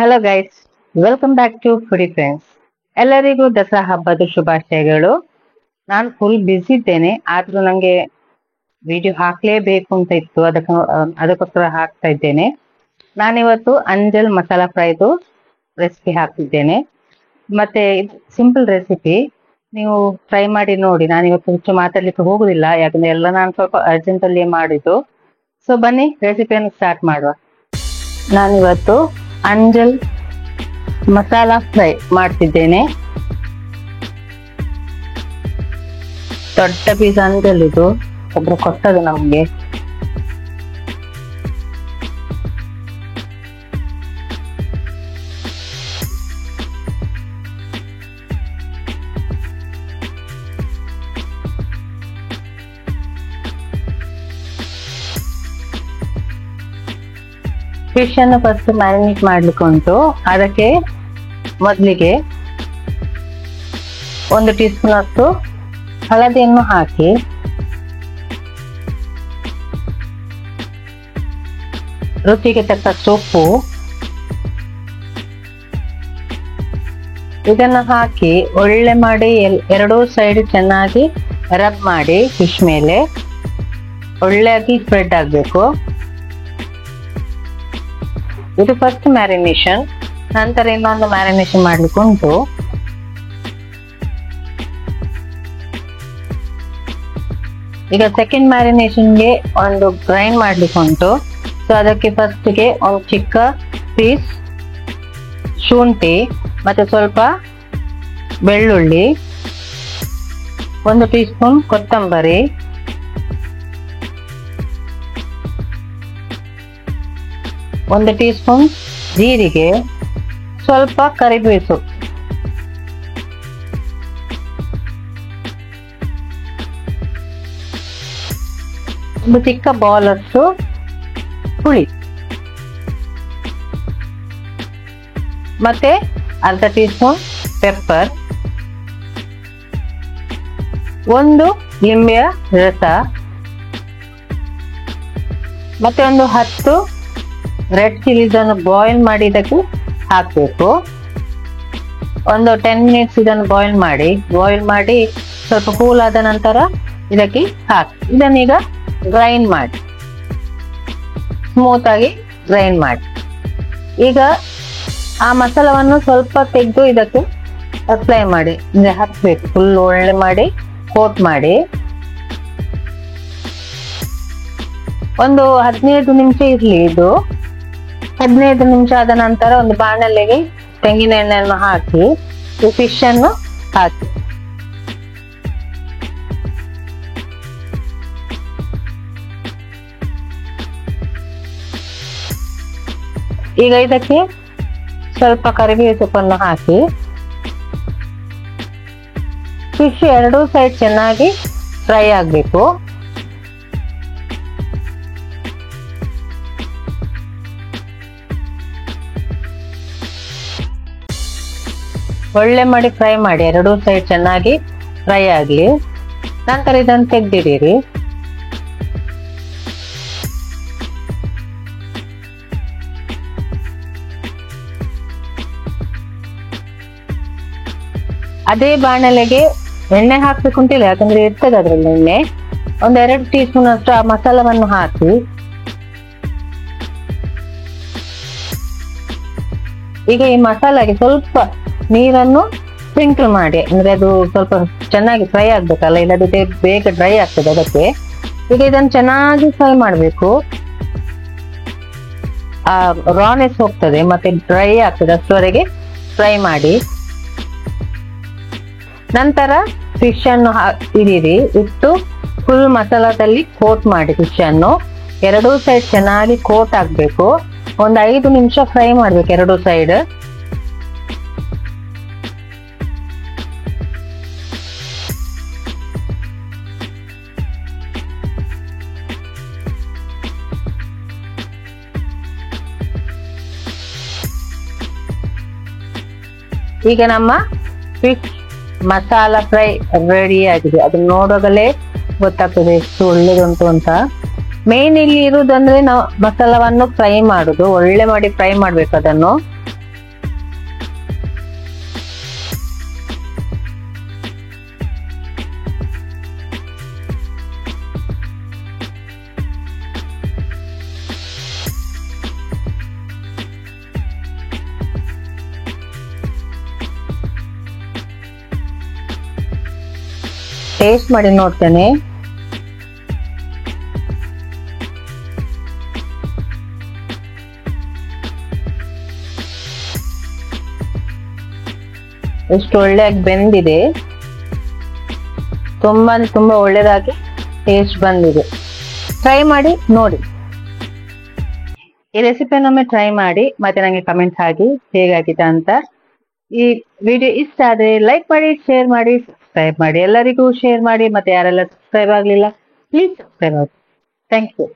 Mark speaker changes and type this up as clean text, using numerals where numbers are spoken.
Speaker 1: Hello guys, welcome back to foodie friends. ಎಲ್ಲರಿಗೂ ದಸರಾ ಹಬ್ಬದ ಶುಭಾಶಯಗಳು. ನಾನು ಫುಲ್ ಬ್ಯುಸಿ ಇದ್ದೇನೆ, ಆದ್ರೂ ನಂಗೆ ವಿಡಿಯೋ ಹಾಕ್ಲೇಬೇಕು ಅಂತ ಇತ್ತು, ಅದಕ್ಕೋಸ್ಕರ ಹಾಕ್ತಾ ಇದ್ದೇನೆ. ನಾನಿವತ್ತು ಅಂಜಲ್ ಮಸಾಲಾ ಫ್ರೈದು ರೆಸಿಪಿ ಹಾಕ್ತಿದ್ದೇನೆ. ಮತ್ತೆ ಸಿಂಪಲ್ ರೆಸಿಪಿ, ನೀವು ಟ್ರೈ ಮಾಡಿ ನೋಡಿ. ನಾನು ಇವತ್ತು ಹೆಚ್ಚು ಮಾತಾಡ್ಲಿಕ್ಕೆ ಹೋಗುದಿಲ್ಲ, ಯಾಕಂದ್ರೆ ಎಲ್ಲ ನಾನು ಸ್ವಲ್ಪ ಅರ್ಜೆಂಟ್ ಅಲ್ಲಿ ಮಾಡಿದ್ದು. ಸೊ ಬನ್ನಿ ರೆಸಿಪಿಯನ್ನು ಸ್ಟಾರ್ಟ್ ಮಾಡುವ. ನಾನಿವತ್ತು ಅಂಜಲ್ ಮಸಾಲಾ ಫ್ರೈ ಮಾಡ್ತಿದ್ದೇನೆ. ದೊಡ್ಡ ಪೀಸ್ ಅಂಜಲ್ ಇದು, ಒಬ್ರು ಕೊಟ್ಟದು ನಮ್ಗೆ. ಫಿಶ್ ಅನ್ನು ಫಸ್ಟ್ ಮ್ಯಾರಿನೇಟ್ ಮಾಡ್ಲಿಕ್ಕೆ ಉಂಟು. ಅದಕ್ಕೆ ಮೊದಲಿಗೆ 1 ಟೀ ಸ್ಪೂನ್ ಅಷ್ಟು ಹಳದಿಯನ್ನು ಹಾಕಿ, ರುಚಿಗೆ ತಕ್ಕಷ್ಟು ಉಪ್ಪು, ಇದನ್ನು ಹಾಕಿ ಒಳ್ಳೆ ಮಾಡಿ ಎರಡೂ ಸೈಡ್ ಚೆನ್ನಾಗಿ ರಬ್ ಮಾಡಿ ಫಿಶ್ ಮೇಲೆ ಒಳ್ಳೆಯಾಗಿ ಸ್ಪ್ರೆಡ್ ಆಗ್ಬೇಕು. ಇದು ಫಸ್ಟ್ ಮ್ಯಾರಿನೇಷನ್. ನಂತರ ಇನ್ನೊಂದು ಮ್ಯಾರಿನೇಷನ್ ಮಾಡ್ಲಿಕ್ಕೆ ಉಂಟು. ಈಗ ಸೆಕೆಂಡ್ ಮ್ಯಾರಿನೇಷನ್ಗೆ ಒಂದು ಗ್ರೈಂಡ್ ಮಾಡ್ಲಿಕ್ಕೆ ಉಂಟು. ಸೊ ಅದಕ್ಕೆ ಫಸ್ಟ್ಗೆ ಒಂದು ಚಿಕ್ಕ ಪೀಸ್ ಶುಂಠಿ, ಮತ್ತೆ ಸ್ವಲ್ಪ ಬೆಳ್ಳುಳ್ಳಿ, 1 ಟೀ ಸ್ಪೂನ್ ಕೊತ್ತಂಬರಿ, ಒಂದು ಟೀ ಸ್ಪೂನ್ ಜೀರಿಗೆ, ಸ್ವಲ್ಪ ಕರಿಬೇವು ಸೊಪ್ಪು, ಒಂದು ಚಿಕ್ಕ ಬೌಲ್ ಅಷ್ಟು ಹುಳಿ, ಮತ್ತೆ ಅರ್ಧ ಟೀ ಸ್ಪೂನ್ ಪೆಪ್ಪರ್, 1 ಲಿಂಬೆಯ ರಸ, ಮತ್ತೆ ಒಂದು 10 ರೆಡ್ ಚಿಲ್ಲೀಸ್ ಅನ್ನು ಬಾಯ್ಲ್ ಮಾಡಿ ಇದಕ್ಕೆ ಹಾಕಬೇಕು. ಒಂದು 10 ಮಿನಿಟ್ಸ್ ಇದನ್ನು ಬಾಯ್ಲ್ ಮಾಡಿ ಸ್ವಲ್ಪ ಕೂಲ್ ಆದ ನಂತರ ಇದಕ್ಕೆ ಹಾಕಿ ಇದನ್ನೀಗ ಗ್ರೈಂಡ್ ಮಾಡಿ, ಸ್ಮೂತ್ ಆಗಿ ಗ್ರೈಂಡ್ ಮಾಡಿ. ಈಗ ಆ ಮಸಾಲವನ್ನು ಸ್ವಲ್ಪ ತೆಗೆದು ಇದಕ್ಕೆ ಅಪ್ಲೈ ಮಾಡಿ, ಅಂದ್ರೆ ಹಾಕ್ಬೇಕು. ಫುಲ್ ಒಳ್ಳೆ ಮಾಡಿ ಕೋಟ್ ಮಾಡಿ ಒಂದು 15 ನಿಮಿಷ ಇರ್ಲಿ. ಇದು 15 ನಿಮಿಷ ಆದ ನಂತರ ಒಂದು ಬಾಣಲೆಗೆ ತೆಂಗಿನ ಎಣ್ಣೆಯನ್ನು ಹಾಕಿ ಫಿಶ್ ಅನ್ನು ಹಾಕಿ, ಈಗ ಇದಕ್ಕೆ ಸ್ವಲ್ಪ ಕರಿಬೇವು ಸೊಪ್ಪನ್ನು ಹಾಕಿ ಫಿಶ್ ಎರಡೂ ಸೈಡ್ ಚೆನ್ನಾಗಿ ಫ್ರೈ ಆಗಬೇಕು. ಒಳ್ಳೆ ಮಾಡಿ ಫ್ರೈ ಮಾಡಿ, ಎರಡೂ ಸೈಡ್ ಚೆನ್ನಾಗಿ ಫ್ರೈ ಆಗಲಿ. ನಂತರ ಇದನ್ನು ತೆಗೆದಿಡಿರಿ. ಅದೇ ಬಾಣಲೆಗೆ ಎಣ್ಣೆ ಹಾಕ್ಬೇಕು ಅಂತಿಲ್ಲ, ಯಾಕಂದ್ರೆ ಇರ್ತದೆ ಅದ್ರಲ್ಲಿ ಎಣ್ಣೆ. ಒಂದು 2 ಟೀ ಸ್ಪೂನ್ ಅಷ್ಟು ಆ ಮಸಾಲವನ್ನು ಹಾಕಿ, ಈಗ ಈ ಮಸಾಲಾಗೆ ಸ್ವಲ್ಪ ನೀರನ್ನು ಸ್ಪ್ರಿಂಕಲ್ ಮಾಡಿ, ಅಂದ್ರೆ ಅದು ಸ್ವಲ್ಪ ಚೆನ್ನಾಗಿ ಫ್ರೈ ಆಗ್ಬೇಕಲ್ಲ, ಇಲ್ಲದಿದ್ರೆ ಬೇಗ ಡ್ರೈ ಆಗ್ತದೆ. ಅದಕ್ಕೆ ಈಗ ಇದನ್ನು ಚೆನ್ನಾಗಿ ಫ್ರೈ ಮಾಡಬೇಕು. ಆ ರಾನೆಸ್ ಹೋಗ್ತದೆ ಮತ್ತೆ ಡ್ರೈ ಆಗ್ತದೆ, ಅಷ್ಟರವರೆಗೆ ಫ್ರೈ ಮಾಡಿ. ನಂತರ ಫಿಶ್ ಅನ್ನು ಇಟ್ಟು ಫುಲ್ ಮಸಾಲಾದಲ್ಲಿ ಕೋಟ್ ಮಾಡಿ ಫಿಶ್ ಅನ್ನು. ಎರಡೂ ಸೈಡ್ ಚೆನ್ನಾಗಿ ಕೋಟ್ ಆಗ್ಬೇಕು. ಒಂದು 5 ನಿಮಿಷ ಫ್ರೈ ಮಾಡ್ಬೇಕು ಎರಡೂ ಸೈಡ್. ಈಗ ನಮ್ಮ ಫಿಶ್ ಮಸಾಲಾ ಫ್ರೈ ರೆಡಿ ಆಗಿದೆ. ಅದನ್ನ ನೋಡೋಗಲೇ ಗೊತ್ತಾಗ್ತದೆ ಎಷ್ಟು ಒಳ್ಳೇದುಂಟು ಅಂತ. ಮೇನ್ ಇಲ್ಲಿ ಇರುವುದಂದ್ರೆ ನಾವು ಮಸಾಲವನ್ನು ಫ್ರೈ ಮಾಡುದು, ಒಳ್ಳೆ ಮಾಡಿ ಫ್ರೈ ಮಾಡ್ಬೇಕು ಅದನ್ನು. ಟೇಸ್ಟ್ ಮಾಡಿ ನೋಡ್ತೇನೆ. ಎಷ್ಟು ಒಳ್ಳೆಯಾಗಿ ಬೆಂದಿದೆ, ತುಂಬಾ ಒಳ್ಳೆದಾಗಿ ಟೇಸ್ಟ್ ಬಂದಿದೆ. ಟ್ರೈ ಮಾಡಿ ನೋಡಿ. ಈ ರೆಸಿಪಿಯನ್ನೊಮ್ಮೆ ಟ್ರೈ ಮಾಡಿ ಮತ್ತೆ ನಂಗೆ ಕಮೆಂಟ್ ಹಾಕಿ ಹೇಗಾಗಿದೆ ಅಂತ. ಈ ವಿಡಿಯೋ ಇಷ್ಟ ಆದ್ರೆ ಲೈಕ್ ಮಾಡಿ, ಶೇರ್ ಮಾಡಿ, ಸಬ್ಸ್ಕ್ರೈಬ್ ಮಾಡಿ. ಎಲ್ಲರಿಗೂ ಶೇರ್ ಮಾಡಿ. ಮತ್ತೆ ಯಾರೆಲ್ಲ ಸಬ್ಸ್ಕ್ರೈಬ್ ಆಗ್ಲಿಲ್ಲ ಪ್ಲೀಸ್ ಸಬ್ಸ್ಕ್ರೈಬ್ ಆಗಿ. Thank you.